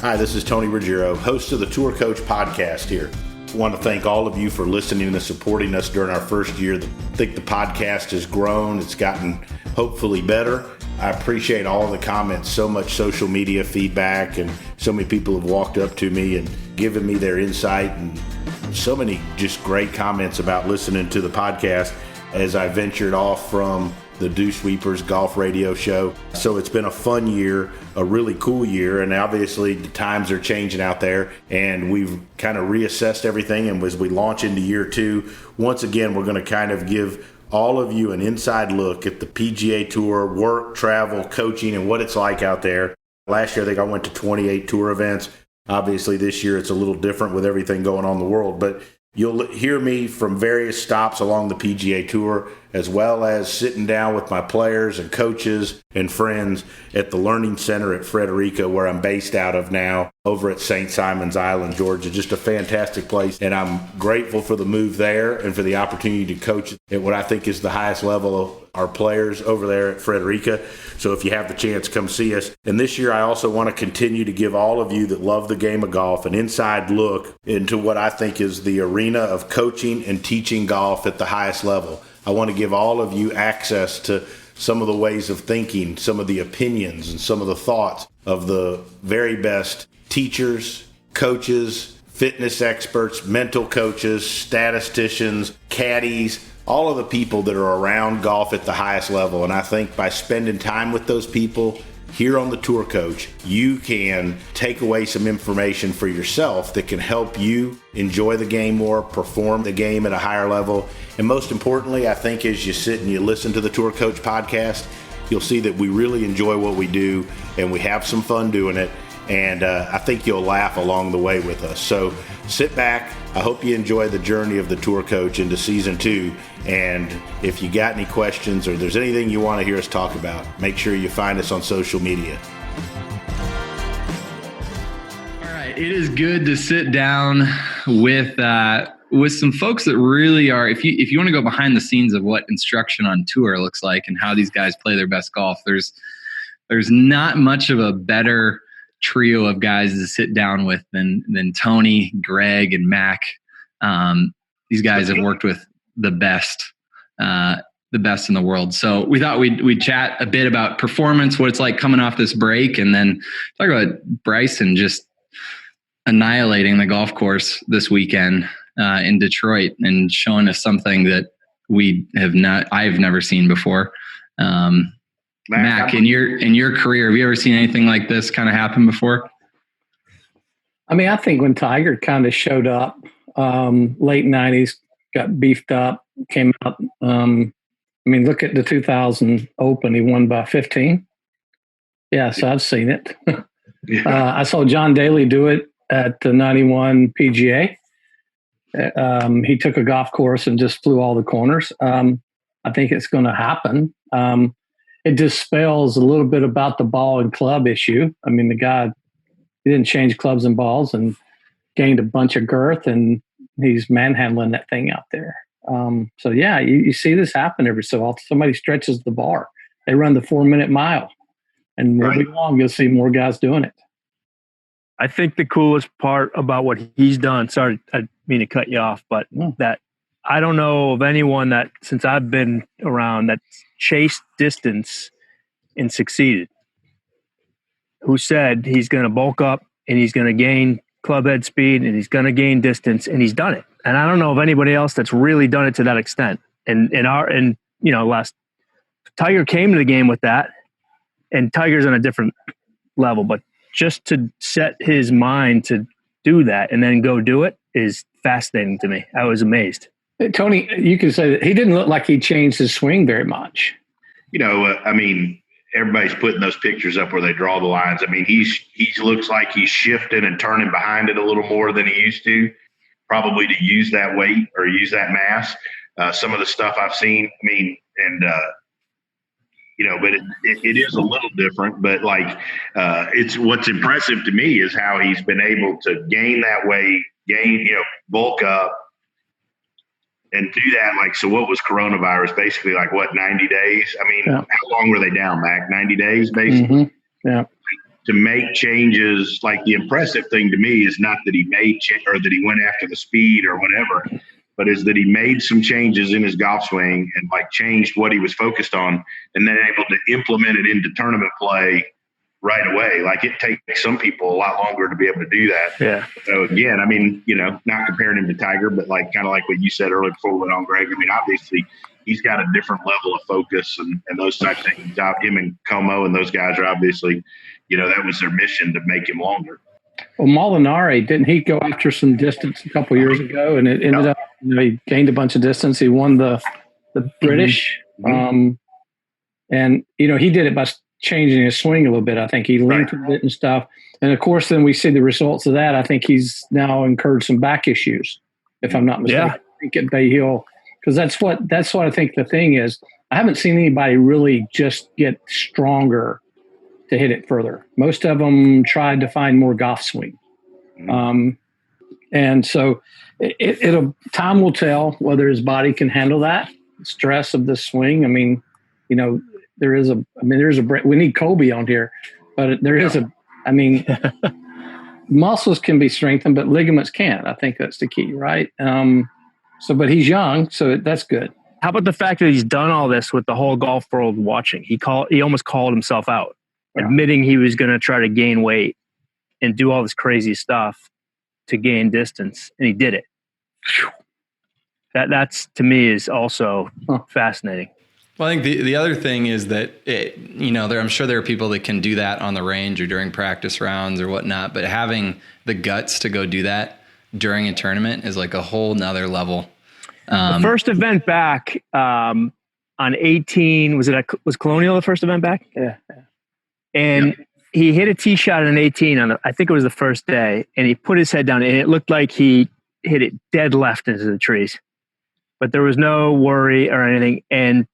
Hi, this is Tony Ruggiero, host of the Tour Coach podcast here. I want to thank all of you for listening and supporting us during our first year. I think the podcast has grown. It's gotten hopefully better. I appreciate all the comments, so much social media feedback, and so many people have walked up to me and given me their insight, and so many just great comments about listening to the podcast as I ventured off from the Dew Sweepers golf radio show. So it's been a fun year, a really cool year, and obviously the times are changing out there, and we've kind of reassessed everything. And as we launch into year two, once again, we're going to kind of give all of you an inside look at the PGA Tour, work, travel, coaching, and what it's like out there. Last year, I think I went to 28 tour events. Obviously, this year it's a little different with everything going on in the world, but you'll hear me from various stops along the PGA Tour, as well as sitting down with my players and coaches and friends at the Learning Center at Frederica, where I'm based out of now, over at St. Simon's Island, Georgia. Just a fantastic place, and I'm grateful for the move there and for the opportunity to coach at what I think is the highest level of our players over there at Frederica. So if you have the chance, come see us. And this year, I also want to continue to give all of you that love the game of golf an inside look into what I think is the arena of coaching and teaching golf at the highest level. I want to give all of you access to some of the ways of thinking, some of the opinions, and some of the thoughts of the very best teachers, coaches, fitness experts, mental coaches, statisticians, caddies, all of the people that are around golf at the highest level. And I think by spending time with those people here on the Tour Coach, you can take away some information for yourself that can help you enjoy the game more, perform the game at a higher level. And most importantly, I think as you sit and you listen to the Tour Coach podcast, you'll see that we really enjoy what we do and we have some fun doing it. And I think you'll laugh along the way with us. So sit back. I hope you enjoy the journey of the Tour Coach into season 2. And if you got any questions or there's anything you want to hear us talk about, make sure you find us on social media. All right. It is good to sit down with some folks that really are, if you want to go behind the scenes of what instruction on tour looks like and how these guys play their best golf, there's not much of a better trio of guys to sit down with than Tony, Greg, and Mac. These guys have worked with the best in the world. So we thought we'd chat a bit about performance, what it's like coming off this break, and then talk about Bryson just annihilating the golf course this weekend in Detroit and showing us something that I've never seen before. Mac, in your career, have you ever seen anything like this kind of happen before? I mean, I think when Tiger kind of showed up, late 90s, got beefed up, came out. Look at the 2000 Open. He won by 15. Yeah, so I've seen it. I saw John Daly do it at the 91 PGA. He took a golf course and just flew all the corners. I think it's going to happen. It dispels a little bit about the ball and club issue. I mean, the guy, he didn't change clubs and balls and gained a bunch of girth, and he's manhandling that thing out there. So yeah, you see this happen every so often. Somebody stretches the bar. They run the 4-minute mile, and won't be long, you'll see more guys doing it. I think the coolest part about what he's done, sorry, I didn't mean to cut you off, but that I don't know of anyone that, since I've been around, that chased distance and succeeded, who said he's going to bulk up and he's going to gain club head speed and he's going to gain distance, and he's done it. And I don't know of anybody else that's really done it to that extent. Last Tiger came to the game with that, and Tiger's on a different level, but just to set his mind to do that and then go do it is fascinating to me. I was amazed. Tony, you can say that he didn't look like he changed his swing very much. Everybody's putting those pictures up where they draw the lines. I mean, he looks like he's shifting and turning behind it a little more than he used to, probably to use that weight or use that mass. Some of the stuff I've seen, but it is a little different. But it's what's impressive to me is how he's been able to gain that weight, bulk up, and do that. So what was coronavirus? Basically, 90 days? How long were they down, Mac? 90 days, basically? Mm-hmm. Yeah. to make changes. Like, the impressive thing to me is not that he made or that he went after the speed or whatever, but is that he made some changes in his golf swing and like changed what he was focused on, and then able to implement it into tournament play right away. Like, it takes some people a lot longer to be able to do that. Yeah. So again, I mean, not comparing him to Tiger, but like kind of like what you said earlier before we went on, Greg. I mean, obviously he's got a different level of focus and those types of things. Him and Como and those guys are obviously, that was their mission to make him longer. Well, Molinari, didn't he go after some distance a couple years ago, and it ended up, he gained a bunch of distance. He won the British, and he did it by changing his swing a little bit. I think he lengthened it and stuff. And of course, then we see the results of that. I think he's now incurred some back issues, if I'm not mistaken. Yeah. I think at Bay Hill, because that's what I think the thing is. I haven't seen anybody really just get stronger to hit it further. Most of them tried to find more golf swing. And so it'll time will tell whether his body can handle that stress of the swing. I mean, there's we need Colby on here, but there is muscles can be strengthened, but ligaments can't. I think that's the key, right? But he's young, so that's good. How about the fact that he's done all this with the whole golf world watching? He almost called himself out, admitting he was going to try to gain weight and do all this crazy stuff to gain distance, and he did it. That's to me is also fascinating. Well, I think the other thing is that I'm sure there are people that can do that on the range or during practice rounds or whatnot, but having the guts to go do that during a tournament is like a whole nother level. The first event back on 18, was Colonial the first event back? Yeah. And he hit a tee shot on 18 I think it was the first day, and he put his head down, and it looked like he hit it dead left into the trees, but there was no worry or anything, and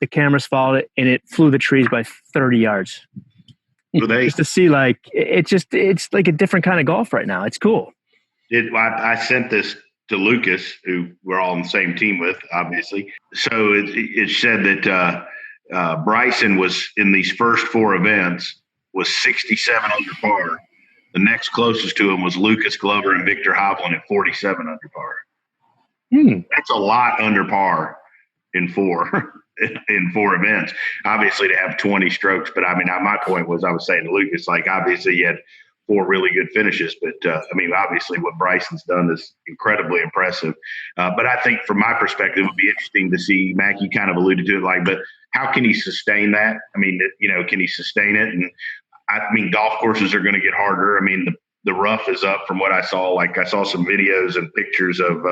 the cameras followed it, and it flew the trees by 30 yards. Just to see, like, it's like a different kind of golf right now. It's cool. I sent this to Lucas, who we're all on the same team with, obviously. So it said that Bryson was in these first four events was 67 under par. The next closest to him was Lucas Glover and Victor Hovland at 47 under par. That's a lot under par in four events. Obviously, to have 20 strokes, but I mean, my point was, I was saying to Lucas, like, obviously, you had four really good finishes, but obviously, what Bryson's done is incredibly impressive. But I think, from my perspective, it would be interesting to see. Mac, you kind of alluded to it, like, but how can he sustain that? I mean, can he sustain it? And I mean, golf courses are going to get harder. I mean, the rough is up from what I saw. Like, I saw some videos and pictures of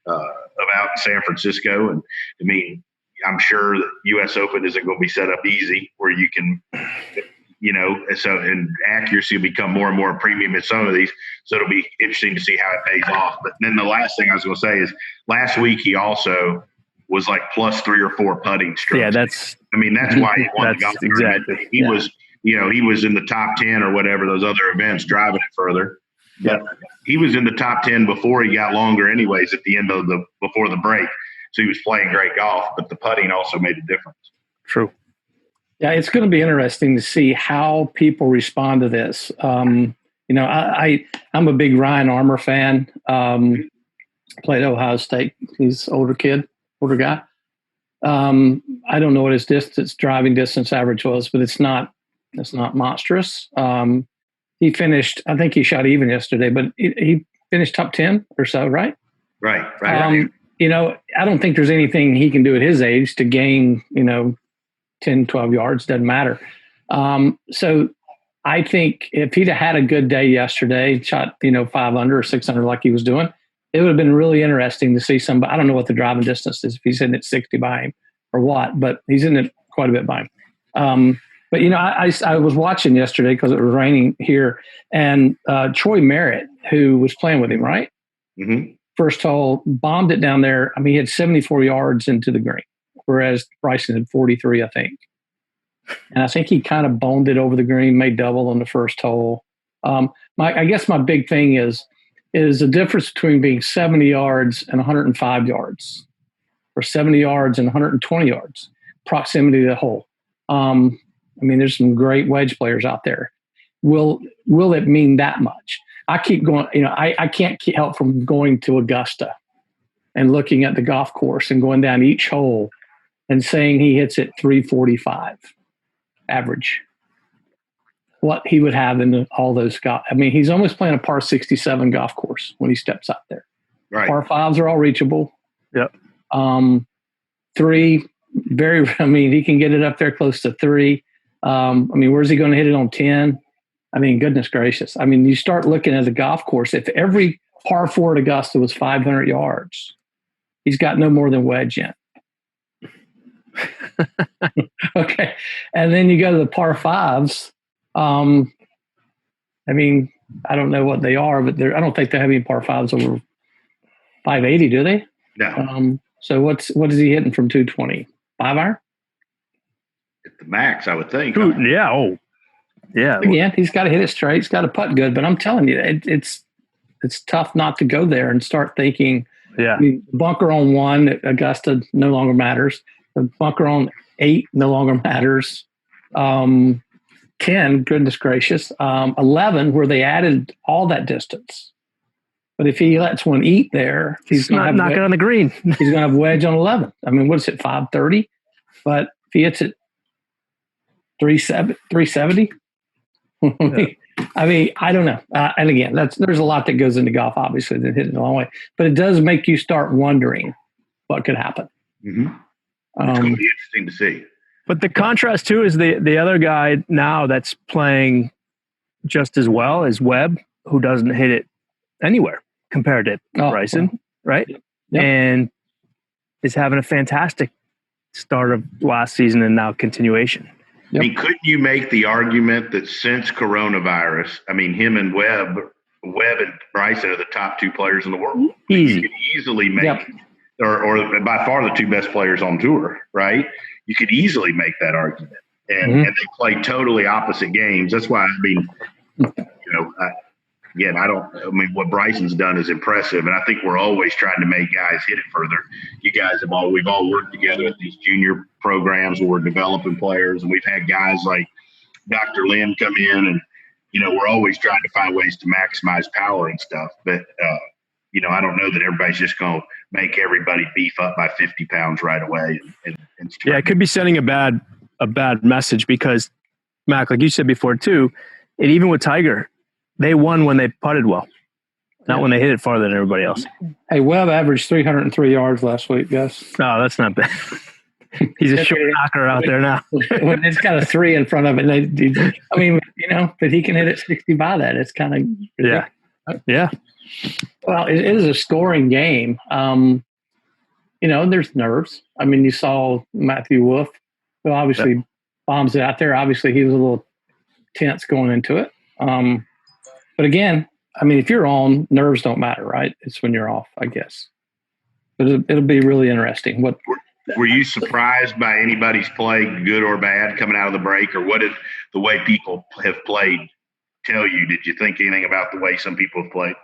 out in San Francisco, and I mean, I'm sure the U.S. Open isn't going to be set up easy where you can, and accuracy will become more and more premium in some of these. So it'll be interesting to see how it pays off. But then the last thing I was going to say is last week he also was like plus 3 or 4 putting strokes. Yeah, that's why he won the golf tournament. Exactly. He was, he was in the top 10 or whatever, those other events, driving it further. But he was in the top 10 before he got longer anyways at the end of before the break. So he was playing great golf, but the putting also made a difference. True. Yeah, it's going to be interesting to see how people respond to this. I'm a big Ryan Armour fan. Played at Ohio State. He's an older guy. I don't know what his driving distance average was, but it's not monstrous. He finished, I think he shot even yesterday, but he finished top 10 or so, right? Right. I don't think there's anything he can do at his age to gain, 10, 12 yards, doesn't matter. So I think if he'd have had a good day yesterday, shot, 5 under or 6 under like he was doing, it would have been really interesting to see somebody. I don't know what the driving distance is, if he's hitting it 60 by him or what, but he's in it quite a bit by him. But, I was watching yesterday because it was raining here, and Troy Merritt, who was playing with him, right? Mm-hmm. First hole, bombed it down there. I mean, he had 74 yards into the green, whereas Bryson had 43, I think. And I think he kind of boned it over the green, made double on the first hole. I guess my big thing is the difference between being 70 yards and 105 yards, or 70 yards and 120 yards, proximity to the hole. There's some great wedge players out there. will it mean that much? I keep going, I can't help from going to Augusta and looking at the golf course and going down each hole and saying he hits it 345 average. What he would have in all those golf. I mean, he's almost playing a par 67 golf course when he steps out there. Right. Par fives are all reachable. Yep. Three, he can get it up there close to 3. Where's he going to hit it on 10? I mean, goodness gracious. I mean, you start looking at the golf course. If every par 4 at Augusta was 500 yards, he's got no more than wedge in. Okay. And then you go to the par 5s. I don't know what they are, but I don't think they have any par 5s over 580, do they? No. So what is he hitting from 220? 5-iron? At the max, I would think. Yeah. Oh, yeah. Again, he's got to hit it straight. He's got to putt good. But I'm telling you, it's tough not to go there and start thinking. Yeah. Bunker on 1 at Augusta no longer matters. The bunker on 8 no longer matters. 10, goodness gracious. 11, where they added all that distance. But if he lets one eat there, he's going to have knock it on the green. He's going to have wedge on 11. I mean, what is it, 530? But if he hits it 370, I don't know. And again, there's a lot that goes into golf, obviously, than hitting a long way. But it does make you start wondering what could happen. Mm-hmm. It's going to be interesting to see. But the contrast, too, is the other guy now that's playing just as well as Webb, who doesn't hit it anywhere compared to Bryson, right? Yep. And is having a fantastic start of last season and now continuation. Yep. I mean, couldn't you make the argument that since coronavirus, him and Webb and Bryson are the top 2 players in the world? Easy. You could easily make, or by far the 2 best players on tour, right? You could easily make that argument. And they play totally opposite games. That's why, what Bryson's done is impressive, and I think we're always trying to make guys hit it further. You guys we've all worked together at these junior programs where we're developing players, and we've had guys like Dr. Lynn come in, and we're always trying to find ways to maximize power and stuff. But I don't know that everybody's just going to make everybody beef up by 50 pounds right away. And it could be sending a bad message because, Mac, like you said before too, and even with Tiger, they won when they putted well, not when they hit it farther than everybody else. Hey, Webb averaged 303 yards last week, Gus. No, that's not bad. He's a short knocker out there now. When it's got a 3 in front of it, but he can hit it 60 by that. It's kind of ridiculous. Yeah. Well, it is a scoring game. There's nerves. You saw Matthew Wolff, who obviously bombs it out there. Obviously, he was a little tense going into it. But again, if you're on, nerves don't matter, right? It's when you're off, I guess. But it'll be really interesting. Were you surprised by anybody's play, good or bad, coming out of the break? Or what did the way people have played tell you? Did you think anything about the way some people have played?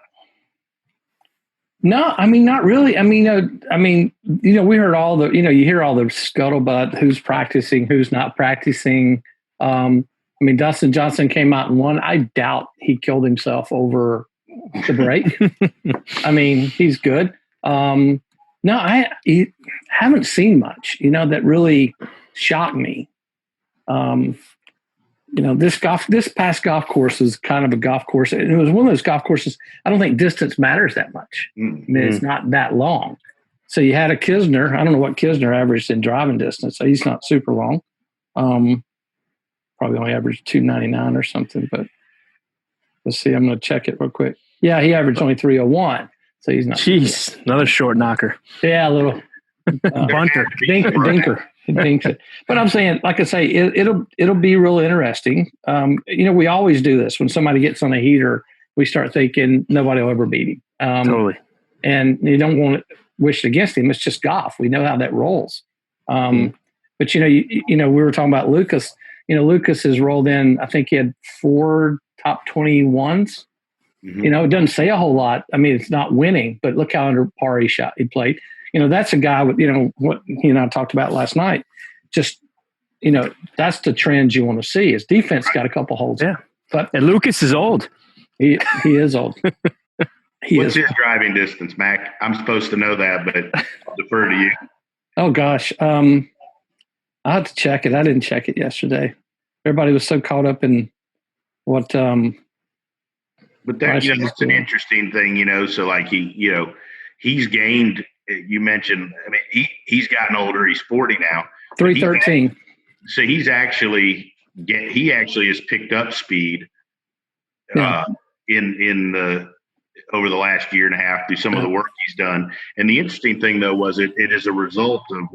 No, not really. We heard all the, you hear all the scuttlebutt, who's practicing, who's not practicing. Dustin Johnson came out and won. I doubt he killed himself over the break. He's good. I haven't seen much, that really shocked me. This past golf course is kind of a golf course. And it was one of those golf courses, I don't think distance matters that much. It's not that long. So you had a Kisner. I don't know what Kisner averaged in driving distance. So he's not super long. Probably only averaged 299 or something, but let's see. I'm going to check it real quick. Yeah, he averaged only 301. So he's not. Jeez, another short knocker. Yeah, a little bunter. Dinker. Dinks it. But I'm saying, like I say, it'll be real interesting. We always do this. When somebody gets on a heater, we start thinking nobody will ever beat him. Totally. And you don't want to wish it against him. It's just golf. We know how that rolls. But we were talking about Lucas. Lucas has rolled in. I think he had 4 top 21s. It doesn't say a whole lot. It's not winning, but look how under par he played. That's a guy with, what I talked about last night. Just, that's the trends you want to see. His defense got a couple holes. Yeah. And Lucas is old. He is old. What's his driving distance, Mac? I'm supposed to know that, but I'll defer to you. Oh gosh, I have to check it. I didn't check it yesterday. Everybody was so caught up in what. But there, that's an interesting thing, So like he's gained. You mentioned, I mean, he's gotten older. He's 40 now. 313. So he's actually has picked up speed. In the over the last year and a half through some of the work he's done. And the interesting thing though was it is a result of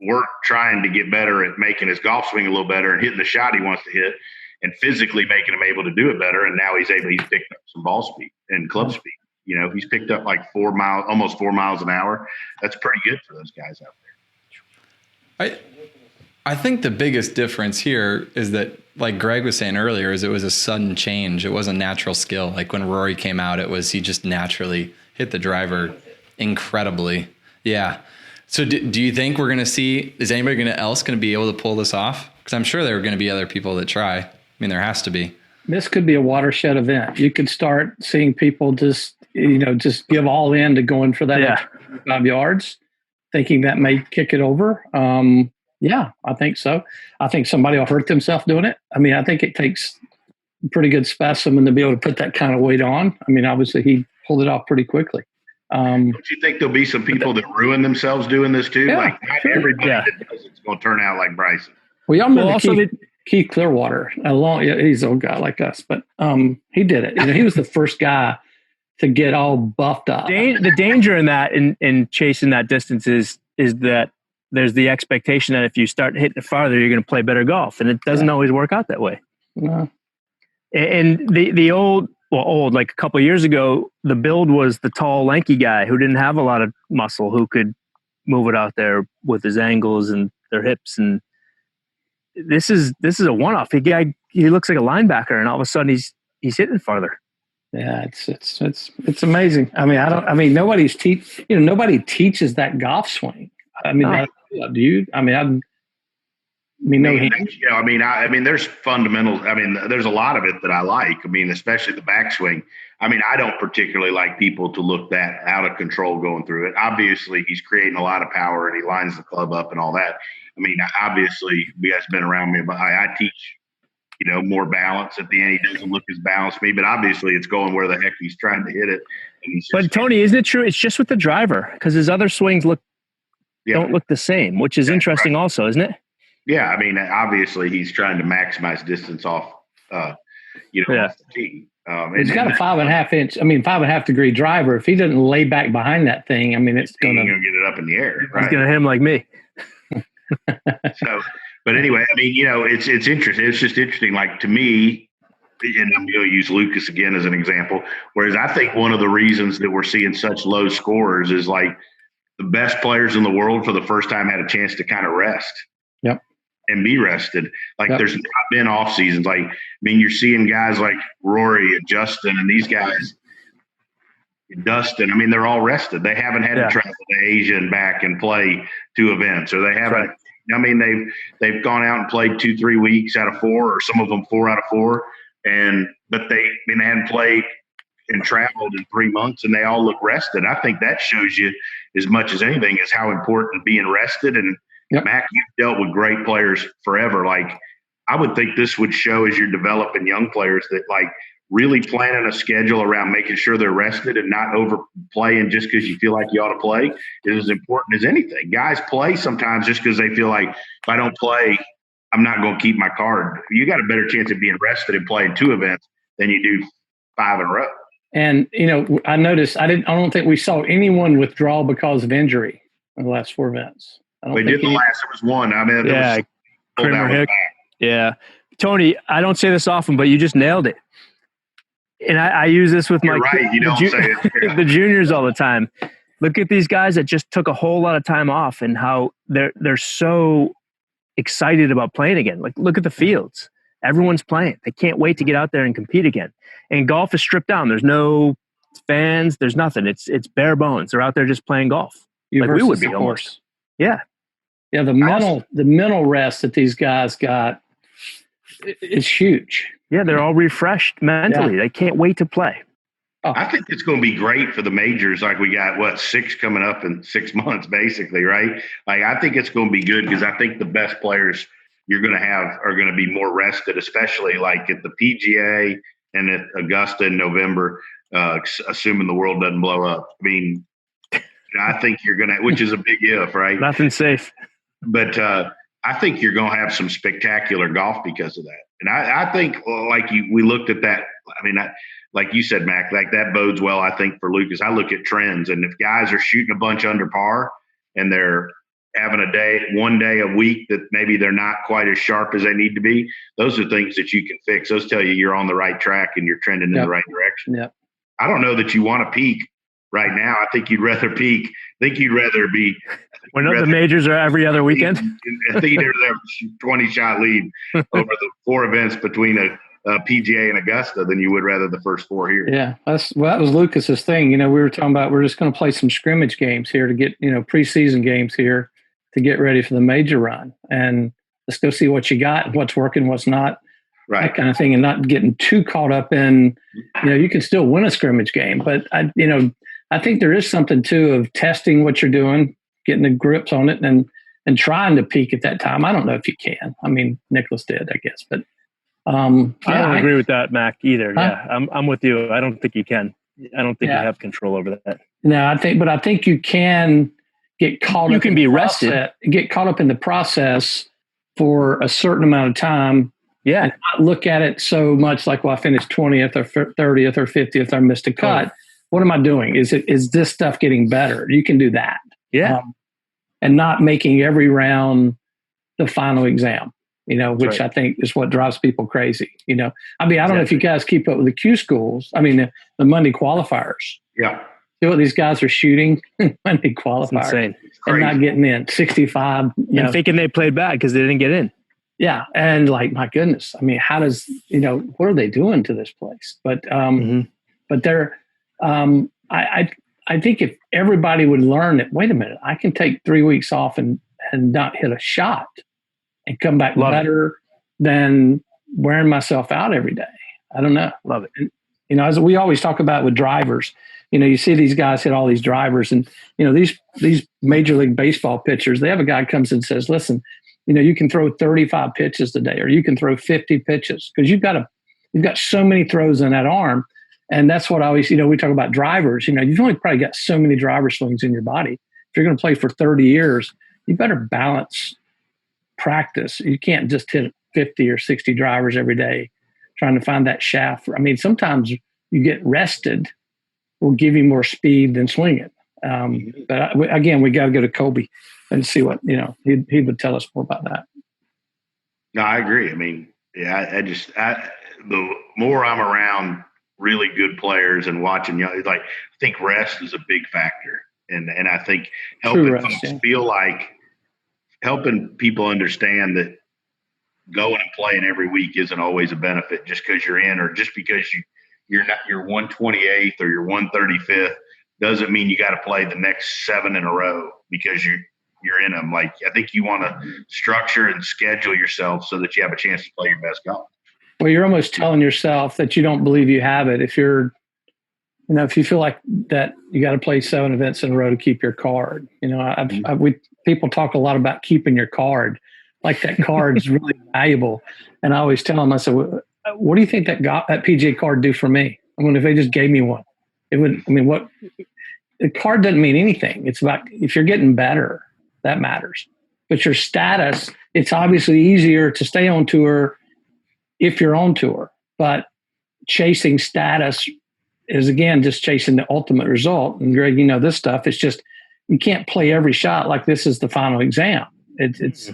work trying to get better at making his golf swing a little better and hitting the shot he wants to hit and physically making him able to do it better. And now he's picked up some ball speed and club speed. He's picked up like almost 4 miles an hour. That's pretty good for those guys out there. I think the biggest difference here is that, like Greg was saying earlier, is it was a sudden change. It wasn't natural skill. Like when Rory came out, he just naturally hit the driver incredibly. Yeah. So do you think we're going to see, is anybody else going to be able to pull this off? Because I'm sure there are going to be other people that try. I mean, there has to be. This could be a watershed event. You could start seeing people just give all in to going for that 5 yards, thinking that may kick it over. Yeah, I think so. I think somebody will hurt themselves doing it. I mean, I think it takes a pretty good specimen to be able to put that kind of weight on. I mean, obviously he pulled it off pretty quickly. Don't you think there'll be some people that ruin themselves doing this too? Yeah, like not everybody that does it's going to turn out like Bryson. Well, y'all remember Keith Clearwater. He's an old guy like us, but he did it. He was the first guy to get all buffed up. The danger in that, in chasing that distance is that there's the expectation that if you start hitting it farther, you're going to play better golf. And it doesn't always work out that way. No. And the old, like a couple of years ago, the build was the tall, lanky guy who didn't have a lot of muscle, who could move it out there with his angles and their hips. And this is a one-off. He looks like a linebacker, and all of a sudden he's hitting farther. Yeah, it's amazing. I mean, nobody teaches that golf swing. I mean, dude. I mean, there's fundamentals. I mean, there's a lot of it that I like. I mean, especially the backswing. I mean, I don't particularly like people to look that out of control going through it. Obviously, he's creating a lot of power and he lines the club up and all that. I mean, obviously, you guys have been around me, but I teach, more balance at the end. He doesn't look as balanced to me, but obviously it's going where the heck he's trying to hit it. But Tony, isn't it true? It's just with the driver, because his other swings don't look the same, which is interesting also, isn't it? Yeah, I mean, obviously he's trying to maximize distance off, off the tee. He's got a 5.5 degree driver. If he doesn't lay back behind that thing, I mean, it's going to get it up in the air. Right? He's going to hit him like me. So, but anyway, I mean, it's interesting. It's just interesting. Like to me, and I'm going to use Lucas again as an example. Whereas I think one of the reasons that we're seeing such low scores is like the best players in the world for the first time had a chance to kind of rest. Yep. And be rested. Like there's not been off seasons. Like, I mean, you're seeing guys like Rory and Justin and these guys, Dustin. I mean, they're all rested. They haven't had to travel to Asia and back and play 2 events, or they haven't. Right. I mean, they've gone out and played 2-3 weeks out of 4, or some of them 4 out of 4. But they hadn't played and traveled in 3 months, and they all look rested. I think that shows you as much as anything is how important being rested. And Mac, you've dealt with great players forever. Like, I would think this would show as you're developing young players that like really planning a schedule around making sure they're rested and not overplaying just because you feel like you ought to play is as important as anything. Guys play sometimes just because they feel like if I don't play, I'm not going to keep my card. You got a better chance of being rested and playing 2 events than you do 5 in a row. And, I noticed I don't think we saw anyone withdraw because of injury in the last 4 events. They did there was one. I mean, yeah. Tony, I don't say this often, but you just nailed it. And I use this with the juniors all the time. Look at these guys that just took a whole lot of time off and how they're so excited about playing again. Like, look at the fields. Everyone's playing. They can't wait to get out there and compete again. And golf is stripped down. There's no fans. There's nothing. It's bare bones. They're out there just playing golf. Like we would be almost. Yeah. Yeah, the mental rest that these guys got is huge. Yeah, they're all refreshed mentally. Yeah. They can't wait to play. I think it's going to be great for the majors. Like we got 6 coming up in 6 months, basically, right? Like I think it's going to be good because I think the best players you're going to have are going to be more rested, especially like at the PGA and at Augusta in November, assuming the world doesn't blow up. I mean, I think you're going to, which is a big if, right? Nothing safe. But I think you're going to have some spectacular golf because of that. And I think, we looked at that. I mean, like you said, Mac, like that bodes well, I think, for Lucas. I look at trends, and if guys are shooting a bunch under par and they're having one day a week that maybe they're not quite as sharp as they need to be, those are things that you can fix. Those tell you you're on the right track and you're trending in the right direction. Yep. I don't know that you want to peak right now. I think you'd rather peak. I think you'd rather be – when the majors are every other weekend? I think there's a 20-shot lead over the 4 events between a PGA and Augusta than you would rather the first 4 here. Yeah, that was Lucas's thing. We were talking about we're just going to play some scrimmage games here to get, preseason games here to get ready for the major run. And let's go see what you got, what's working, what's not, right? That kind of thing, and not getting too caught up in, you can still win a scrimmage game. But, I think there is something, too, of testing what you're doing, getting the grips on it and trying to peak at that time. I don't know if you can. I mean, Nicholas did, I guess. But I don't agree with that, Mac, either. Huh? Yeah, I'm with you. I don't think you can. I don't think you have control over that. No, I think you can get caught up. You can be rested. Get caught up in the process for a certain amount of time. Yeah. And not look at it so much like, well, I finished 20th or 30th or 50th. I missed a cut. What am I doing? Is this stuff getting better? You can do that. Yeah. And not making every round the final exam, which I think is what drives people crazy. I mean, I don't know if you guys keep up with the Q schools. I mean, the Monday qualifiers. Yeah. See what these guys are shooting Monday qualifiers. Insane. And not getting in 65. And thinking they played bad because they didn't get in. Yeah. And my goodness, I mean, how does, what are they doing to this place? But, but they're, I think if everybody would learn that, wait a minute, I can take 3 weeks off and not hit a shot and come back better than wearing myself out every day. I don't know. Love it. And, as we always talk about with drivers, you see these guys hit all these drivers and, these Major League Baseball pitchers, they have a guy comes and says, listen, you can throw 35 pitches a day or you can throw 50 pitches because you've got so many throws in that arm. And that's what I always, we talk about drivers, you've only probably got so many driver swings in your body. If you're going to play for 30 years, you better balance practice. You can't just hit 50 or 60 drivers every day trying to find that shaft. I mean, sometimes you get rested will give you more speed than swinging. But again, we got to go to Kobe and see what, he would tell us more about that. No, I agree. I mean, yeah, the more I'm around really good players and watching I think rest is a big factor. And I think helping folks feel like helping people understand that going and playing every week isn't always a benefit just because you're in or just because you're 128th or you're 135th doesn't mean you got to play the next 7 in a row because you're in them. Like, I think you want to structure and schedule yourself so that you have a chance to play your best golf. Well, you're almost telling yourself that you don't believe you have it. If you're, if you feel like that you got to play 7 events in a row to keep your card. People talk a lot about keeping your card. Like that card is really valuable. And I always tell them, I said, what do you think that PGA card do for me? I mean, if they just gave me one, it would, what the card doesn't mean anything. It's about, if you're getting better, that matters. But your status, it's obviously easier to stay on tour if you're on tour, but chasing status is again just chasing the ultimate result. And Greg, this stuff. It's just you can't play every shot like this is the final exam. It's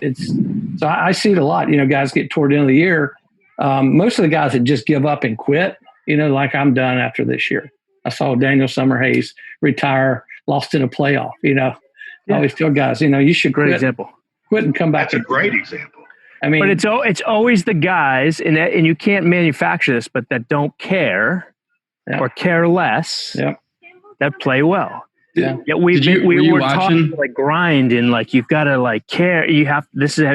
so I see it a lot. Guys get toward the end of the year. Most of the guys that just give up and quit. Like I'm done after this year. I saw Daniel Summerhays retire, lost in a playoff. I always tell guys, you should great example. Quit and come back. That's a great example. I mean, but it's always the guys, and you can't manufacture this, but that don't care or care less that play well. Yeah. We were talking like grind and like you've got to like care. Have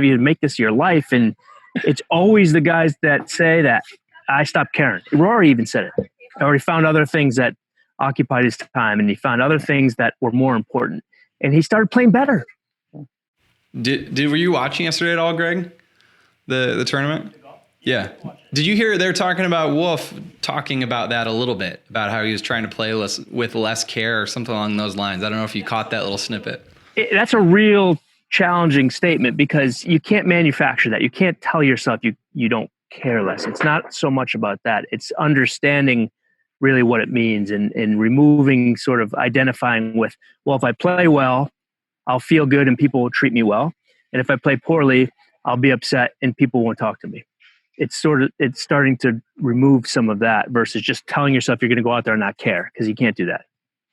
you make this your life, and It's always the guys that say that I stopped caring. Rory even said it. Or he found other things that occupied his time, and he found other things that were more important, and he started playing better. Were you watching yesterday at all, Greg? The tournament? Yeah. Did you hear they're talking about Wolf talking about that a little bit, about how he was trying to play with less care or something along those lines? I don't know if you caught that little snippet. That's a real challenging statement because you can't manufacture that. You can't tell yourself you don't care less. It's not so much about that. It's understanding really what it means and removing sort of identifying with, well, if I play well, I'll feel good and people will treat me well. And if I play poorly, I'll be upset and people won't talk to me. It's starting to remove some of that versus just telling yourself you're going to go out there and not care, because you can't do that.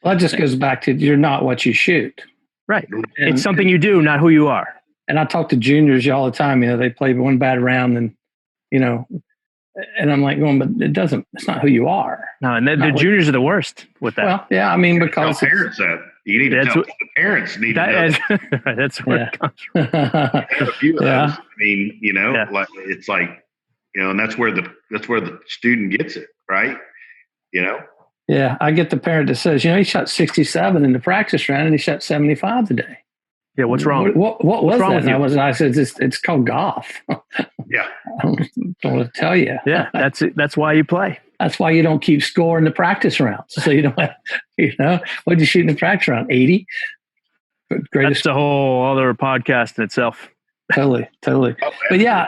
Well, that just goes back to you're not what you shoot. Right. It's something you do, not who you are. And I talk to juniors all the time. They play one bad round and, and I'm like going, but it's not who you are. No, and the juniors are the worst with that. Well, yeah, I mean, because parents that you need to tell the parents need to know. That's where it comes from. A few of those. I mean, like it's like, and that's where the student gets it, right? Yeah, I get the parent that says, he shot 67 in the practice round and he shot 75 today. Yeah, what's wrong? What was wrong that? With I said, it's called golf. Yeah. I don't want to tell you. Yeah, that's why you play. That's why you don't keep score in the practice rounds. So you don't have, what'd you shoot in the practice round? 80? That's a whole other podcast in itself. Totally. But yeah,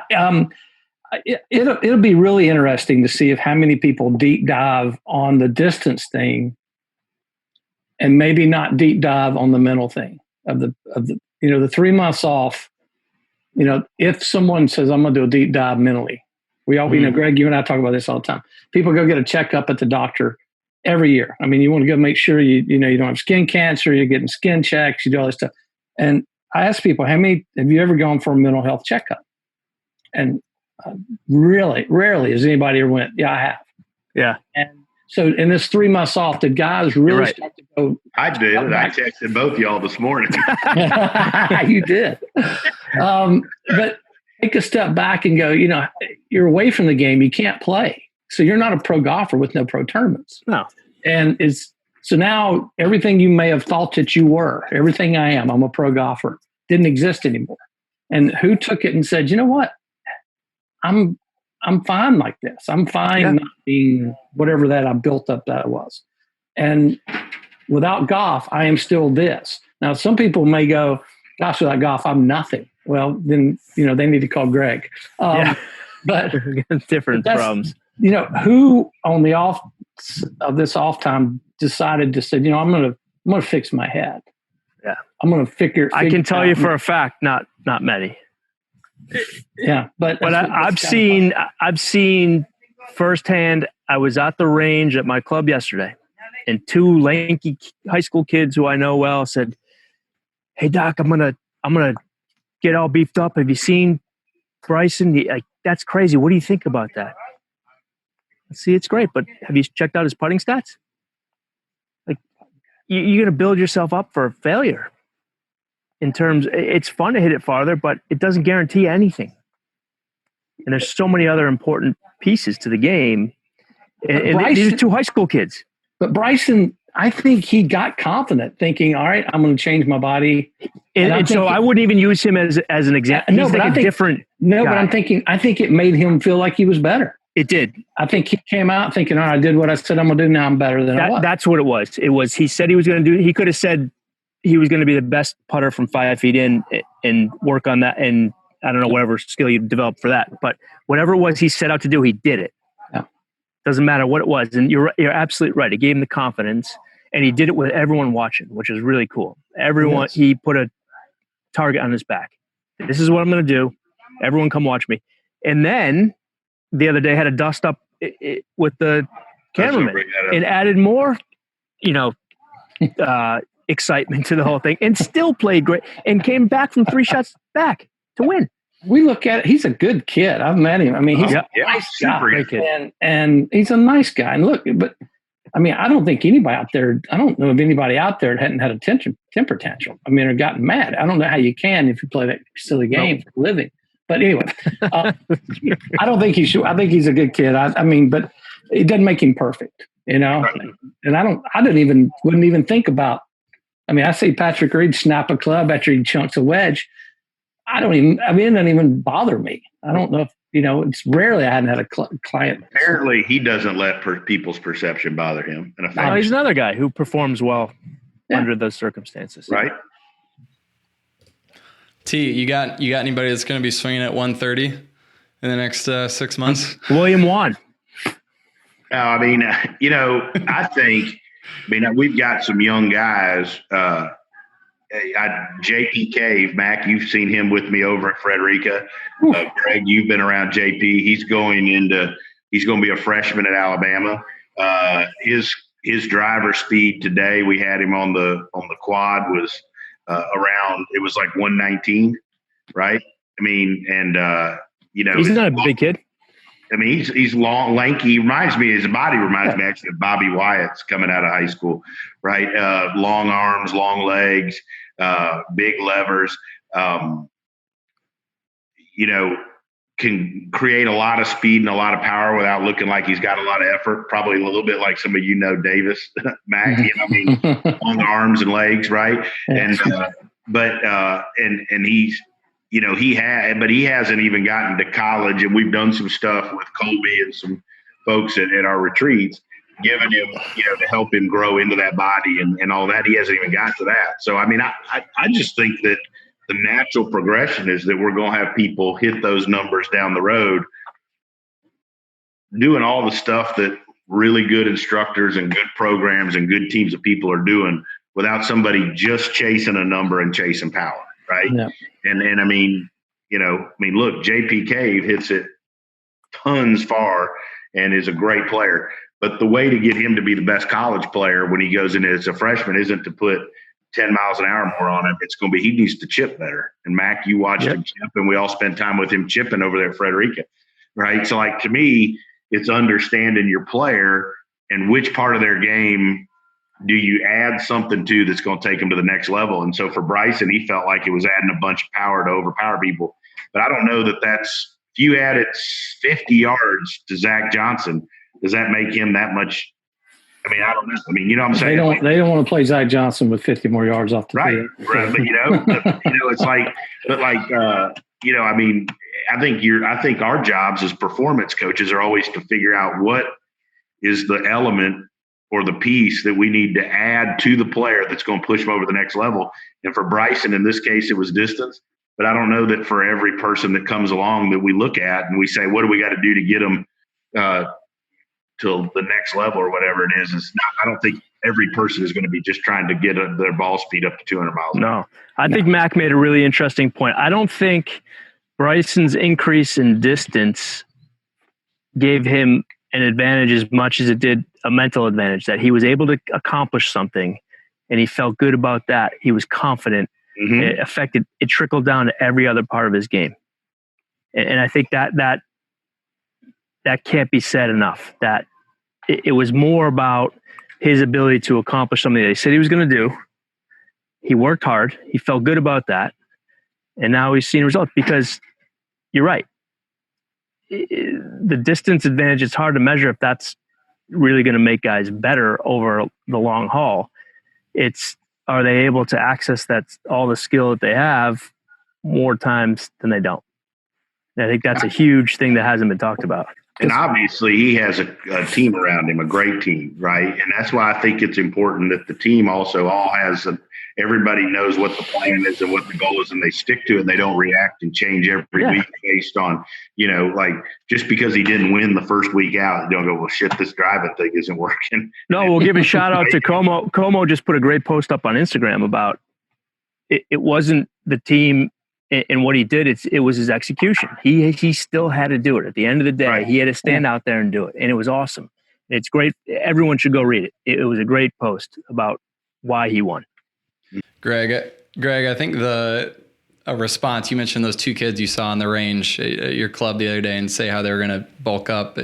it'll be really interesting to see how many people deep dive on the distance thing and maybe not deep dive on the mental thing of the the 3 months off. If someone says, I'm going to do a deep dive mentally, we all, Greg, you and I talk about this all the time. People go get a checkup at the doctor every year. I mean, you want to go make sure you don't have skin cancer, you're getting skin checks, you do all this stuff. And I ask people, how many have you ever gone for a mental health checkup? And really, rarely has anybody ever went, yeah, I have. Yeah. And so in this 3 months off, the guys really start to go. I did. I texted both y'all this morning. You did. But take a step back and go, you're away from the game. You can't play. So you're not a pro golfer with no pro tournaments. No. And so now everything you may have thought that you were, everything I am, I'm a pro golfer, didn't exist anymore. And who took it and said, you know what? I'm fine like this. I'm fine not being whatever that I built up that I was. And without golf, I am still this. Now, some people may go, gosh, without golf, I'm nothing. Well, then, they need to call Greg. But different problems. Who on the off of this off time decided to say, I'm going to fix my head. Yeah. I'm going to figure. I can tell you for a fact, not many. Yeah, but I've seen firsthand. I was at the range at my club yesterday, and two lanky high school kids who I know well said, "Hey Doc, I'm gonna get all beefed up. Have you seen Bryson? That's crazy. What do you think about that?" See, it's great, but have you checked out his putting stats? You're gonna build yourself up for failure. It's fun to hit it farther, but it doesn't guarantee anything. And there's so many other important pieces to the game. And these are two high school kids. But Bryson, I think he got confident thinking, all right, I'm going to change my body. And so I wouldn't even use him as an example. No, but I think it made him feel like he was better. It did. I think he came out thinking, all right, I did what I said I'm going to do. Now I'm better than I was. That's what it was. It was, he said he was going to do, he could have said, he was going to be the best putter from 5 feet in and work on that. And I don't know, whatever skill you developed for that, but whatever it was he set out to do, he did it. Yeah. Doesn't matter what it was. And you're absolutely right. It gave him the confidence, and he did it with everyone watching, which is really cool. Everyone, he put a target on his back. This is what I'm going to do. Everyone come watch me. And then the other day had a dust up with the cameraman and added more, excitement to the whole thing, and still played great and came back from 3 shots back to win. We look at it. He's a good kid. I've met him. I mean, he's a nice guy, and he's a nice guy. And look, but I mean, I don't think anybody out there, I don't know of anybody out there that hadn't had a temper tantrum. I mean, or gotten mad. I don't know how you can if you play that silly game for a living. But anyway, I don't think he should. I think he's a good kid. I mean, but it doesn't make him perfect, you know. And wouldn't even think about. I mean, I see Patrick Reed snap a club after he chunks a wedge. It doesn't even bother me. I don't know if, it's rarely I hadn't had a client. Apparently, he doesn't let people's perception bother him. No, he's another guy who performs well under those circumstances. Right. T, you got anybody that's going to be swinging at 130 in the next 6 months? William Wan. I mean, we've got some young guys. JP Cave, Mac, you've seen him with me over at Frederica. Greg, you've been around JP. He's going to be a freshman at Alabama. His driver speed today, we had him on the quad, was it was like 119, right? I mean, and he's not a big kid. I mean, he's long, lanky. His body reminds me actually of Bobby Wyatt's coming out of high school, right? Long arms, long legs, big levers. Can create a lot of speed and a lot of power without looking like he's got a lot of effort. Probably a little bit like some of Davis, Mac. Long arms and legs, right? And he's. He hasn't even gotten to college, and we've done some stuff with Colby and some folks at our retreats, giving him, to help him grow into that body and all that. He hasn't even got to that. So, I mean, I just think that the natural progression is that we're going to have people hit those numbers down the road, doing all the stuff that really good instructors and good programs and good teams of people are doing without somebody just chasing a number and chasing power. Right. Yeah. And look, JP Cave hits it tons far and is a great player. But the way to get him to be the best college player when he goes in as a freshman isn't to put 10 miles an hour more on him. It's going to be, he needs to chip better. And Mac, you watched him chip, and we all spent time with him chipping over there at Frederica. Right. So like, to me, it's understanding your player and which part of their game do you add something to that's going to take him to the next level? And so for Bryson, he felt like it was adding a bunch of power to overpower people. But I don't know if you added 50 yards to Zach Johnson, does that make him that much? I mean, I don't know. I mean, what I'm saying? They don't want to play Zach Johnson with 50 more yards off the field. Right. But, it's like, I mean, I think our jobs as performance coaches are always to figure out what is the element or the piece that we need to add to the player that's going to push him over the next level. And for Bryson, in this case, it was distance. But I don't know that for every person that comes along that we look at and we say, what do we got to do to get them to the next level or whatever it is. I don't think every person is going to be just trying to get their ball speed up to 200 miles an hour. No, I think Mac made a really interesting point. I don't think Bryson's increase in distance gave him an advantage as much as it did a mental advantage, that he was able to accomplish something and he felt good about that. He was confident. Mm-hmm. It trickled down to every other part of his game. And I think that can't be said enough, that it was more about his ability to accomplish something that he said he was going to do. He worked hard. He felt good about that. And now he's seen results, because you're right. The distance advantage, it's hard to measure if that's really going to make guys better over the long haul. Are they able to access all the skill that they have more times than they don't? And I think that's a huge thing that hasn't been talked about. And obviously he has a team around him, a great team, right? And that's why I think it's important that the team also all has everybody knows what the plan is and what the goal is, and they stick to it. They don't react and change every week based on, like, just because he didn't win the first week out, you don't go, well, shit, this driving thing isn't working. No, we'll give a shout out to Como. Como just put a great post up on Instagram about it wasn't the team and what he did. It was his execution. He still had to do it. At the end of the day, he had to stand out there and do it. And it was awesome. It's great. Everyone should go read it. It was a great post about why he won. Greg, I think a response, you mentioned those two kids you saw on the range at your club the other day and say how they were going to bulk up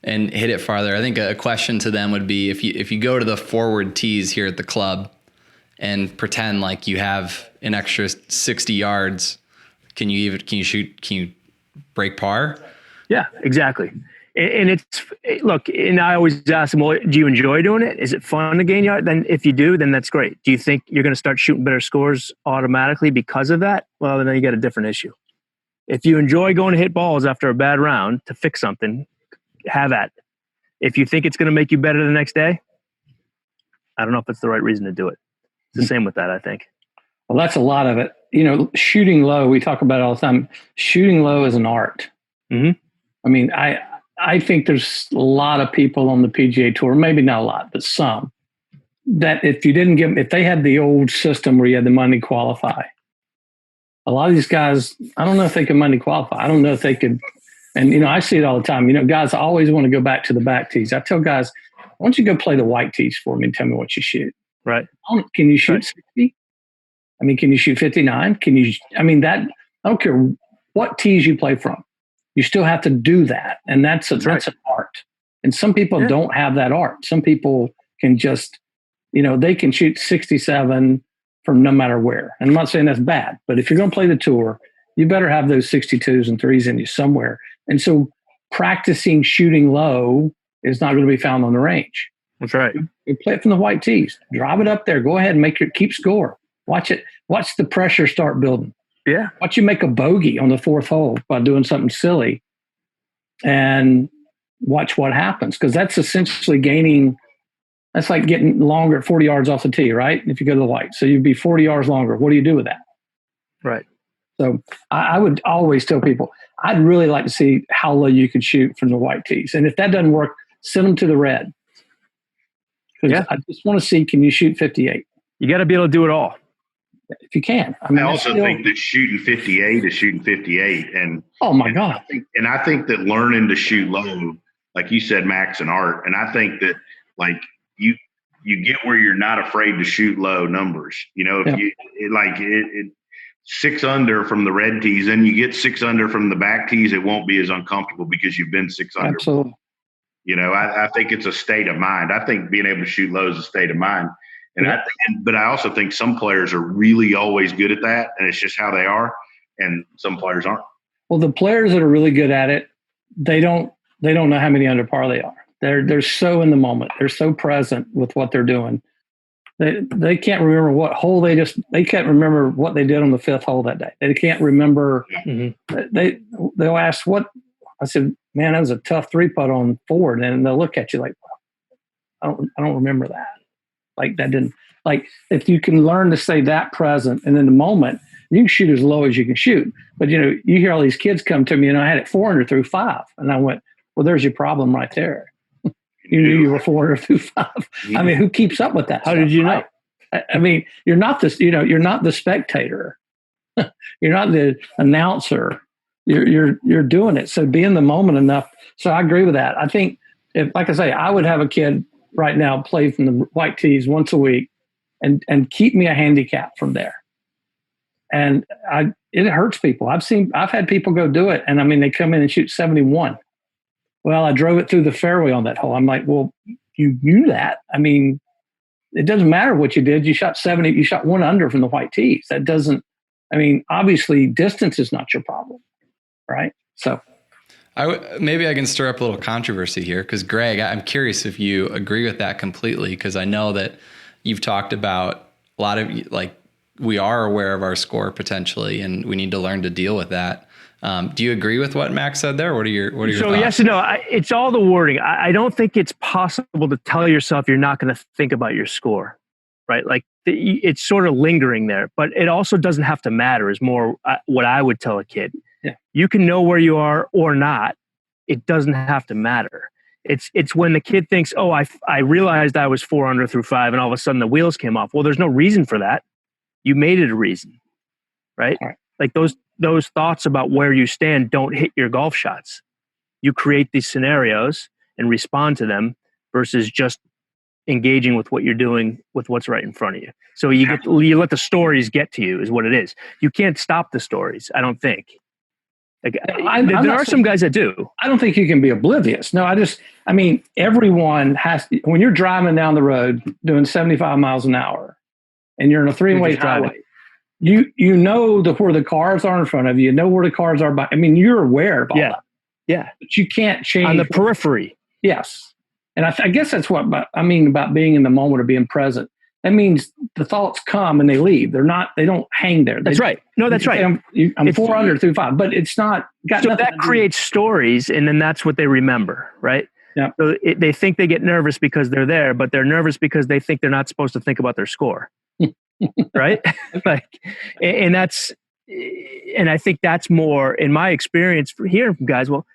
and hit it farther. I think a question to them would be, if you go to the forward tees here at the club and pretend like you have an extra 60 yards Can you break par? Yeah, exactly. And look, and I always ask them, well, do you enjoy doing it? Is it fun to gain yard? Then if you do, then that's great. Do you think you're going to start shooting better scores automatically because of that? Well, then you got a different issue. If you enjoy going to hit balls after a bad round to fix something, have at it. If you think it's going to make you better the next day, I don't know if it's the right reason to do it. It's the same with that, I think. Well, that's a lot of it. Shooting low, we talk about it all the time. Shooting low is an art. Mm-hmm. I mean, I think there's a lot of people on the PGA Tour, maybe not a lot, but some, that if they had the old system where you had the money qualify, a lot of these guys, I don't know if they could money qualify. I don't know if they could. And, I see it all the time. Guys always want to go back to the back tees. I tell guys, why don't you go play the white tees for me and tell me what you shoot? Right. Can you shoot 60? I mean, can you shoot 59? I don't care what tees you play from. You still have to do that. And that's an art. And some people don't have that art. Some people can just, they can shoot 67 from no matter where. And I'm not saying that's bad, but if you're going to play the tour, you better have those 62s and 3s in you somewhere. And so practicing shooting low is not going to be found on the range. That's right. You play it from the white tees. Drive it up there. Go ahead and keep score. Watch it. Watch the pressure start building. Yeah. Watch you make a bogey on the fourth hole by doing something silly, and watch what happens. Because that's essentially that's like getting longer at 40 yards off the tee, right? If you go to the white. So you'd be 40 yards longer. What do you do with that? Right. So I would always tell people, I'd really like to see how low you could shoot from the white tees. And if that doesn't work, send them to the red. Yeah. I just want to see, can you shoot 58? You got to be able to do it all. If you can. I also think that shooting 58 is shooting 58. And oh my God. I think that learning to shoot low, like you said, Mac's an art. And I think that like you get where you're not afraid to shoot low numbers. If 6 under from the red tees, and you get 6 under from the back tees, it won't be as uncomfortable because you've been 6 under. Absolutely. I think it's a state of mind. I think being able to shoot low is a state of mind. But I also think some players are really always good at that, and it's just how they are, and some players aren't. Well, the players that are really good at it, they don't know how many under par they are. They're so in the moment. They're so present with what they're doing. They can't remember what hole they can't remember what they did on the 5th hole that day. They can't remember. Mm-hmm. They'll ask what I said. Man, that was a tough 3-putt on forward, and they'll look at you like, I don't remember that. Like that didn't, like if you can learn to stay that present and in the moment, you can shoot as low as you can shoot. But you hear all these kids come to me, and I had it 400 through 5, and I went, well, there's your problem right there. You knew you were 400 through 5. Yeah. I mean, who keeps up with that? How did you know? I mean, you're not this. You're not the spectator. You're not the announcer. You're doing it. So be in the moment enough. So I agree with that. I think if, like I say, I would have a kid right now play from the white tees once a week and keep me a handicap from there. And it hurts people. I've had people go do it. And I mean, they come in and shoot 71. Well, I drove it through the fairway on that hole. I'm like, well, you knew that. I mean, it doesn't matter what you did. You shot 70, you shot 1 under from the white tees. That doesn't, I mean, obviously distance is not your problem. Right. So maybe I can stir up a little controversy here, because Greg, I'm curious if you agree with that completely, because I know that you've talked about a lot of, like, we are aware of our score potentially, and we need to learn to deal with that. Do you agree with what Mac said there? What are your thoughts? Yes and no. It's all the wording. I don't think it's possible to tell yourself you're not going to think about your score, right? Like it's sort of lingering there, but it also doesn't have to matter is more what I would tell a kid. Yeah. You can know where you are or not. It doesn't have to matter. It's when the kid thinks, oh, I realized I was 4 under through 5, and all of a sudden the wheels came off. Well, there's no reason for that. You made it a reason, right? All right. Like those thoughts about where you stand don't hit your golf shots. You create these scenarios and respond to them versus just engaging with what you're doing with what's right in front of you. So you let the stories get to you is what it is. You can't stop the stories, I don't think. Like, there are some guys that do. I don't think you can be oblivious. No, I mean, everyone has, when you're driving down the road doing 75 miles an hour and you're in a 3-way highway, you know where the cars are in front of you. You know where the cars are. You're aware of all that. Yeah. But you can't change. On the periphery. Yes. And I guess that's what I mean about being in the moment or being present. That means the thoughts come and they leave. They don't hang there. That's right. No, that's right. I'm 4 under through 5, but it's not got so that creates stories, and then that's what they remember, right? Yeah. So they think they get nervous because they're there, but they're nervous because they think they're not supposed to think about their score. Right? And I think that's more in my experience for hearing from guys. Well,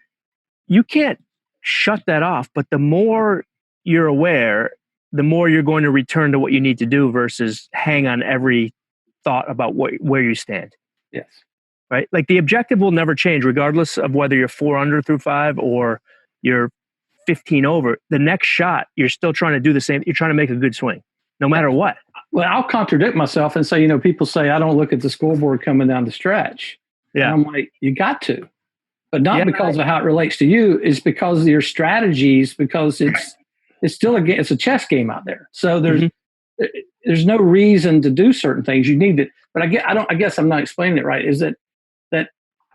you can't shut that off, but the more you're aware, the more you're going to return to what you need to do versus hang on every thought about where you stand. Yes. Right? Like the objective will never change regardless of whether you're 4 under through 5 or you're 15 over. The next shot, you're still trying to do the same. You're trying to make a good swing no matter what. Well, I'll contradict myself and say, people say I don't look at the scoreboard coming down the stretch. Yeah. And I'm like, you got to, but not because of how it relates to you. It's because of your strategies, because it's still it's a chess game out there. So there's no reason to do certain things. You need to, but I guess I'm not explaining it right. Is that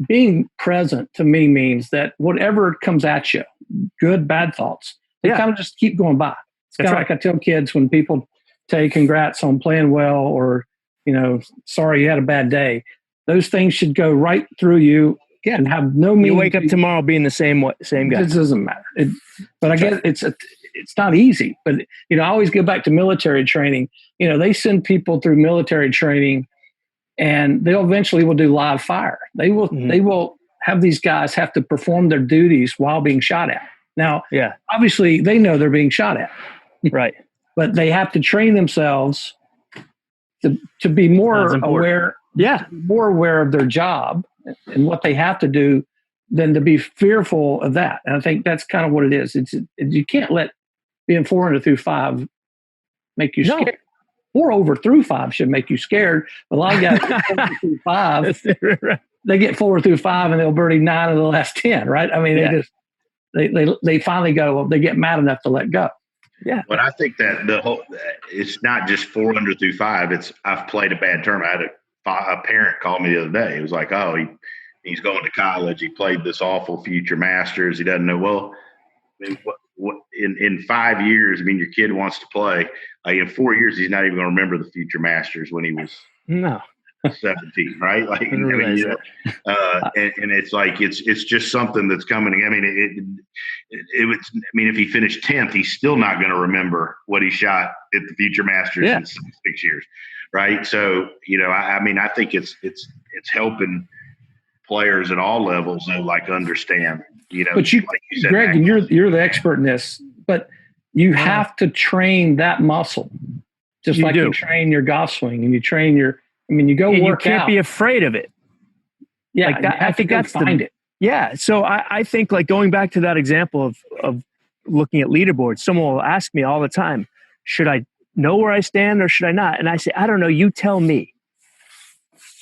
being present to me means that whatever comes at you, good, bad thoughts, they kind of just keep going by. It's kind of like I tell kids when people say congrats on playing well, or, sorry you had a bad day. Those things should go right through you and have no meaning. You wake up tomorrow being the same guy. It doesn't matter. But I guess it's not easy. But, I always go back to military training. They send people through military training and they'll eventually will do live fire. They will have these guys have to perform their duties while being shot at. Now, obviously they know they're being shot at. Right. But they have to train themselves to be more aware. Yeah. More aware of their job and what they have to do than to be fearful of that. And I think that's kind of what it is. You can't let being 4 under through 5 make you scared. 4 over through 5 should make you scared. A lot of guys get 4 through 5. They get 4 through 5 and they'll birdie 9 of the last 10, right? They finally go, they get mad enough to let go. Yeah. But I think that it's not just 4 under through 5. I've played a bad tournament. I had a parent call me the other day. It was like, oh, he's going to college. He played this awful future Masters. He doesn't know. Well, in 5 years, your kid wants to play. Like in 4 years, he's not even going to remember the future Masters when he was 17, right? Like, and it's like it's just something that's coming. If he finished 10th, he's still not going to remember what he shot at the future Masters in 6 years, right? So I think it's helping players at all levels to understand. But you, like you said, Greg, and you're the expert in this, but you have to train that muscle, just like you train your golf swing and you train your. You go and work out. You can't be afraid of it. Yeah, like that, I think that's it. Yeah, so I think going back to that example of looking at leaderboards, someone will ask me all the time, should I know where I stand or should I not? And I say, I don't know. You tell me.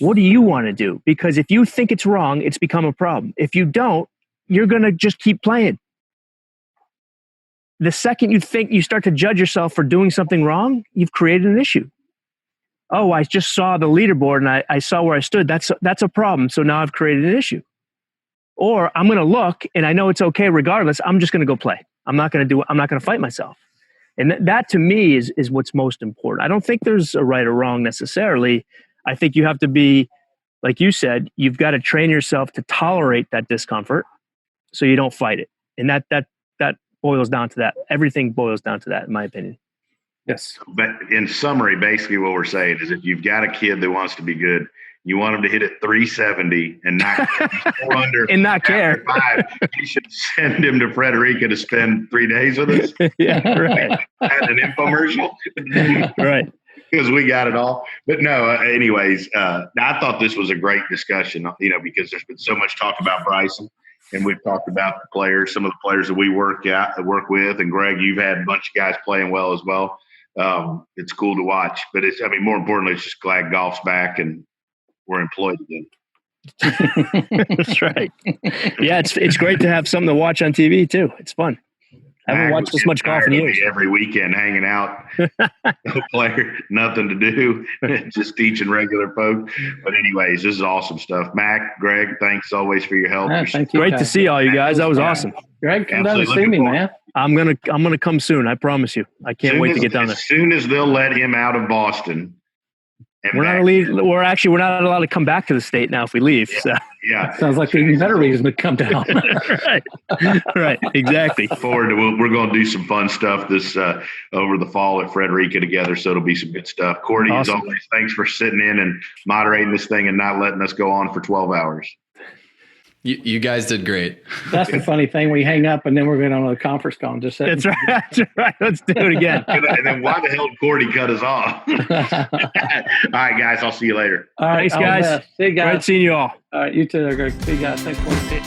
What do you want to do? Because if you think it's wrong, it's become a problem. If you don't, you're going to just keep playing. The second you think you start to judge yourself for doing something wrong, you've created an issue. Oh, I just saw the leaderboard and I saw where I stood. That's a problem. So now I've created an issue. Or I'm going to look and I know it's okay regardless. I'm just going to go play. I'm not going to fight myself. And that to me is what's most important. I don't think there's a right or wrong necessarily. I think you have to be, like you said, you've got to train yourself to tolerate that discomfort so you don't fight it. And that boils down to that. Everything boils down to that, in my opinion. Yes. But in summary, basically what we're saying is if you've got a kid that wants to be good, you want him to hit it 370 and not 4 under and not care. 5, you should send him to Frederica to spend 3 days with us. Yeah, right. As an infomercial. Right. Because we got it all. But no, anyways, I thought this was a great discussion, because there's been so much talk about Bryson. And we've talked about the players, some of the players that we work with. And Greg, you've had a bunch of guys playing well as well. It's cool to watch, but more importantly, it's just glad golf's back and we're employed again. That's right. Yeah, it's great to have something to watch on TV too. It's fun. Haven't watched this much golf in years. Every weekend hanging out, no player, nothing to do, just teaching regular folks. But anyways, this is awesome stuff. Mac, Greg, thanks always for your help. Thank you. Great to see all you guys. That was awesome. Greg, come down and see me, man. I'm gonna come soon. I promise you. I can't wait to get down there. As soon as they'll let him out of Boston. We're not allowed to come back to the state now if we leave. Yeah. So. Yeah. Sounds like an even better reason to come down. Right. Exactly. Forward to we're going to do some fun stuff this over the fall at Frederica together. So it'll be some good stuff. Cordie, awesome. As always, thanks for sitting in and moderating this thing and not letting us go on for 12 hours. You guys did great. That's the funny thing. We hang up and then we're going on a conference call and just say, That's right. Let's do it again. And then why the hell did Cordie cut us off? All right, guys. I'll see you later. All right. Thanks, guys. See you guys. Great seeing you all. All right. You too, Greg. See you guys. Thanks for watching.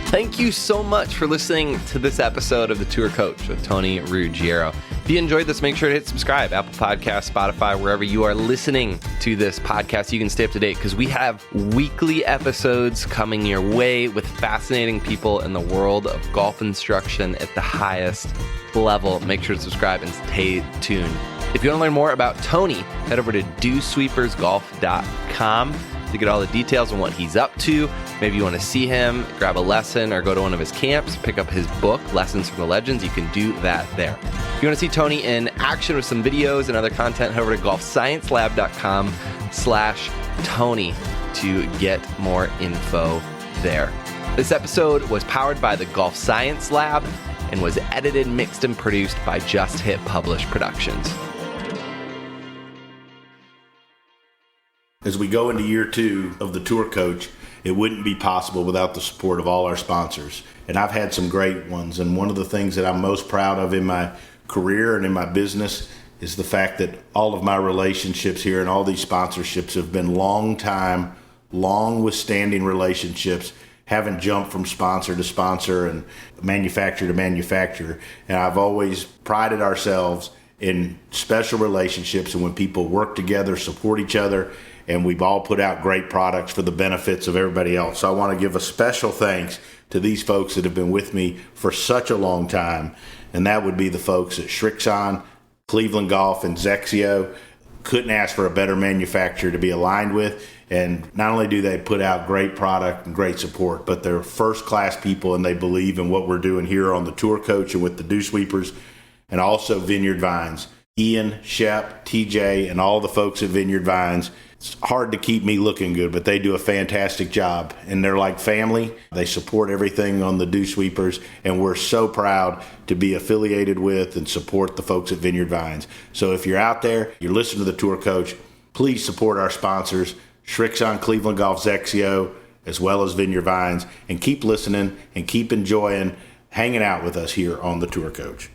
Thank you so much for listening to this episode of The Tour Coach with Tony Ruggiero. If you enjoyed this, make sure to hit subscribe, Apple Podcasts, Spotify, wherever you are listening to this podcast. You can stay up to date because we have weekly episodes coming your way with fascinating people in the world of golf instruction at the highest level. Make sure to subscribe and stay tuned. If you want to learn more about Tony, head over to dosweepersgolf.com to get all the details on what he's up to. Maybe you want to see him, grab a lesson, or go to one of his camps, pick up his book, Lessons from the Legends. You can do that there. If you want to see Tony in action with some videos and other content, head over to golfsciencelab.com/Tony to get more info there. This episode was powered by the Golf Science Lab and was edited, mixed, and produced by Just Hit Publish Productions. As we go into year 2 of the Tour Coach, it wouldn't be possible without the support of all our sponsors. And I've had some great ones. And one of the things that I'm most proud of in my career and in my business is the fact that all of my relationships here and all these sponsorships have been long withstanding relationships, haven't jumped from sponsor to sponsor and manufacturer to manufacturer. And I've always prided ourselves in special relationships and when people work together, support each other, and we've all put out great products for the benefits of everybody else. So I want to give a special thanks to these folks that have been with me for such a long time, and that would be the folks at Srixon, Cleveland Golf, and Zexio. Couldn't ask for a better manufacturer to be aligned with, and not only do they put out great product and great support, but they're first-class people, and they believe in what we're doing here on the Tour Coach and with the Dew Sweepers, and also Vineyard Vines. Ian, Shep, TJ, and all the folks at Vineyard Vines. It's hard to keep me looking good, but they do a fantastic job, and they're like family. They support everything on the Dew Sweepers, and we're so proud to be affiliated with and support the folks at Vineyard Vines. So if you're out there, you're listening to the Tour Coach, please support our sponsors, Srixon, Cleveland Golf, Zexio, as well as Vineyard Vines, and keep listening and keep enjoying hanging out with us here on the Tour Coach.